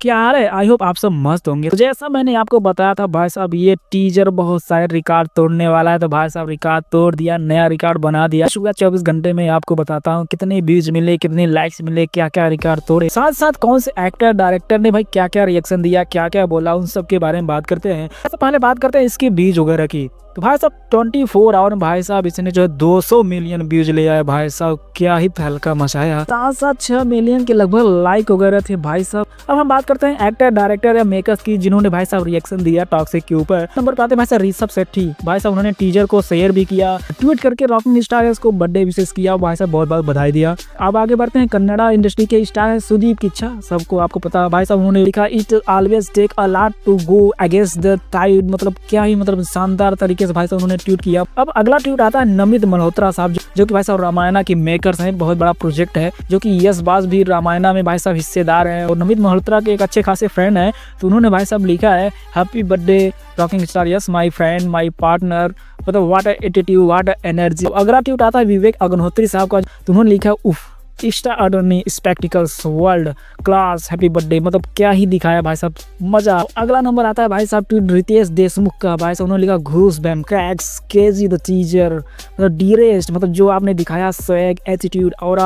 क्या हाल है? I hope आप सब मस्त होंगे। तो जैसा मैंने आपको बताया था भाई साहब, ये टीजर बहुत सारे रिकॉर्ड तोड़ने वाला है। तो भाई साहब रिकॉर्ड तोड़ दिया, नया रिकॉर्ड बना दिया। शुगर 24 घंटे में आपको बताता हूँ कितने व्यूज मिले, कितने लाइक्स मिले, क्या क्या रिकॉर्ड तोड़े, साथ साथ कौन से एक्टर डायरेक्टर ने भाई क्या क्या रिएक्शन दिया, क्या क्या बोला, उन सब के बारे में बात करते हैं। तो पहले बात करते हैं इसके व्यूज वगैरह की। तो भाई साहब 24 आवर में भाई साहब इसने जो है 200 मिलियन व्यूज ले आए। भाई साहब क्या ही तहलका मचाया। साथ साथ 6 मिलियन के लगभग लाइक वगैरह थे भाई साहब। अब हम बात करते हैं एक्टर डायरेक्टर या मेकर्स की जिन्होंने भाई साहब रिएक्शन दिया टॉक्सिक के ऊपर। नंबर पर आते हैं भाई साहब ऋषभ शेट्टी। भाई साहब उन्होंने टीजर को शेयर भी किया, ट्वीट करके रॉकिंग स्टार को बर्थडे विशेष किया। भाई साहब बहुत बहुत बधाई दिया। अब आगे बढ़ते हैं कन्नड़ा इंडस्ट्री के स्टार है सुदीप किच्छा। सबको आपको पता है भाई साहब उन्होंने लिखा it always take a lot to go against the tide. मतलब क्या ही मतलब शानदार तरीके से भाई साहब उन्होंने ट्वीट किया। अब अगला ट्वीट आता है नमित मल्होत्रा साहब, जो कि भाई साहब रामायणा के मेकर्स हैं। बहुत बड़ा प्रोजेक्ट है जो कि यश बास भी रामायणा में भाई साहब हिस्सेदार है और नमित मल्होत्रा के एक अच्छे खासे फ्रेंड है। तो उन्होंने भाई साहब लिखा है happy birthday rocking star yes my friend my partner. मतलब व्हाट एटीट्यूड, व्हाट एनर्जी। अगला ट्वीट आता है विवेक अग्निहोत्री साहब का। तो उन्होंने लिखा उफ extraordinary spectacles world class happy birthday. मतलब क्या ही दिखाया भाई साहब, मजा। अगला नंबर आता है भाई साहब ट्वीट रितेश देशमुख का। भाई साहब उन्होंने लिखा घूस बैम क्रैक्स केजी द टीजर, मतलब डीरेस्ट। मतलब जो आपने दिखाया स्वैग एटीट्यूड और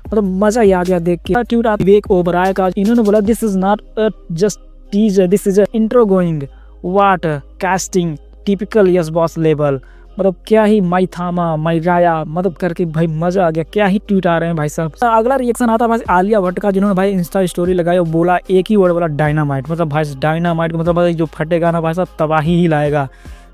मतलब मजा ही आ गया देख के। ट्वीट आता विवेक ओबराय का। इन्होंने बोला this is not just teaser, this is intro going what casting typical yes boss level. मतलब क्या ही माई थामा माई राया मतलब करके भाई मजा आ गया। क्या ही ट्वीट आ रहे हैं भाई साहब। अगला रिएक्शन आता है भाई आलिया भट्ट का, जिन्होंने भाई इंस्टा स्टोरी लगाई और बोला एक ही वर्ड बोला डायनामाइट। मतलब भाई डायनामाइट मतलब भाई जो फटेगा ना भाई साहब तबाही ही लाएगा।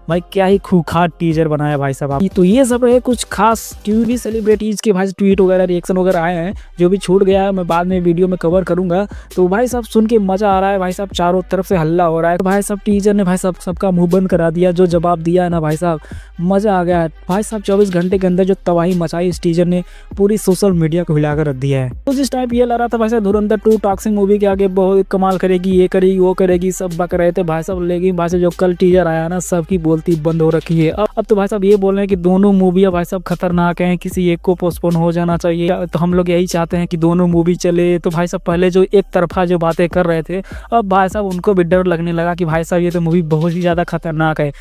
भाई क्या ही खूंखार टीजर बनाया भाई साहब। तो ये सब रहे कुछ खास टीवी सेलिब्रिटीज के भाई ट्वीट वगैरह रिएक्शन वगैरह आए हैं। जो भी छूट गया है मैं बाद में वीडियो में कवर करूंगा। तो भाई साहब सुन के मजा आ रहा है भाई साहब, चारों तरफ से हल्ला हो रहा है। तो भाई साहब टीजर ने भाई साहब सबका मुंह बंद करा दिया। जो जवाब दिया है ना भाई साहब मजा आ गया है भाई साहब। 24 घंटे के अंदर जो तबाही मचाई इस टीजर ने पूरी सोशल मीडिया को हिलाकर रख दिया है। तो जिस टाइप ये लग रहा था भाई साहब धुरंधर 2 टॉक्सिक मूवी के आगे बहुत कमाल करेगी, ये करेगी वो करेगी, सब बक रहे थे भाई साहब। लेकिन भाई साहब जो कल टीजर आया ना सबकी बोलती बंद हो रखी है। अब तो भाई साहब ये बोल रहे हैं कि दोनों मूवियाँ भाई साहब खतरनाक हैं, किसी एक को पोस्टपोन हो जाना चाहिए। तो हम लोग यही चाहते हैं कि दोनों मूवी चले। तो भाई साहब पहले जो एक तरफा जो बातें कर रहे थे, अब भाई साहब उनको भी डर लगने लगा कि भाई साहब ये तो मूवी बहुत ही ज़्यादा खतरनाक है।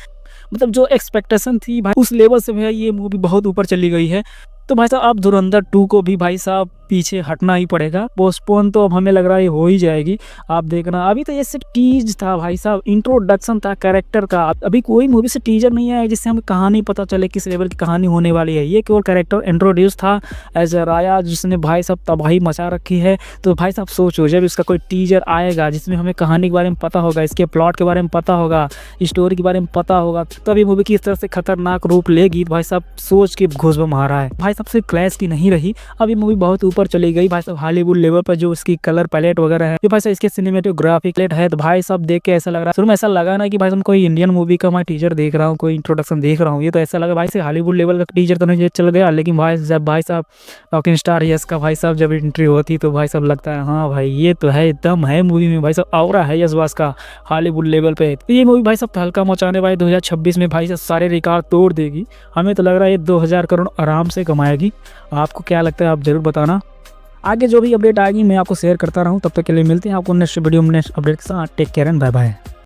मतलब जो एक्सपेक्टेशन थी भाई उस लेवल से भाई ये मूवी बहुत ऊपर चली गई है। तो भाई साहब अब धुरंधर 2 को भी भाई साहब पीछे हटना ही पड़ेगा। पोस्टपोन तो अब हमें लग रहा है हो ही जाएगी। आप देखना अभी तो ये सिर्फ टीज था भाई साहब, इंट्रोडक्शन था कैरेक्टर का। अभी कोई मूवी से टीजर नहीं आया जिससे हमें कहानी पता चले किस लेवल की कहानी होने वाली है। ये केवल कैरेक्टर इंट्रोड्यूस था एज अ राया जिसने भाई साहब तबाही मचा रखी है। तो भाई साहब सोचो जब इसका कोई टीजर आएगा जिसमें हमें कहानी के बारे में पता होगा, इसके प्लॉट के बारे में पता होगा, स्टोरी के बारे में पता होगा, तब ये मूवी किस तरह से खतरनाक रूप लेगी। भाई साहब सोच के घूसबम आ रहा है। भाई साहब सिर्फ क्लैश की नहीं रही, अब ये मूवी बहुत ऊपर चली गई भाई साहब हॉलीवुड लेवल पर। जो इसकी कलर पैलेट वगैरह है, जो भाई साहब इसके सिनेमेटोग्राफिक पैलेट है, तो भाई साहब देख के ऐसा लग रहा है, शुरू में ऐसा लगा ना कि भाई साहब कोई इंडियन मूवी का मैं टीजर देख रहा हूँ, कोई इंट्रोडक्शन देख रहा हूँ। ये तो ऐसा लगा भाई से हॉलीवुड लेवल का टीजर तो नहीं चल गया। लेकिन भाई जब भाई साहब रॉकिंग स्टार यस का भाई साहब जब एंट्री होती तो भाई साहब लगता है हाँ भाई ये तो है दम है मूवी में। भाई साहब ऑरा है यस बास का हॉलीवुड लेवल पे। तो ये मूवी भाई साहब हल्का मचाने वाली 2026 में भाई साहब सारे रिकॉर्ड तोड़ देगी। हमें तो लग रहा है ये 2000 करोड़ आराम से कमाएगी। आपको क्या लगता है आप जरूर बताना। आगे जो भी अपडेट आएगी मैं आपको शेयर करता रहूँ। तब तक के लिए मिलते हैं आपको नेक्स्ट वीडियो में नेक्स्ट अपडेट के साथ। Take care and bye bye.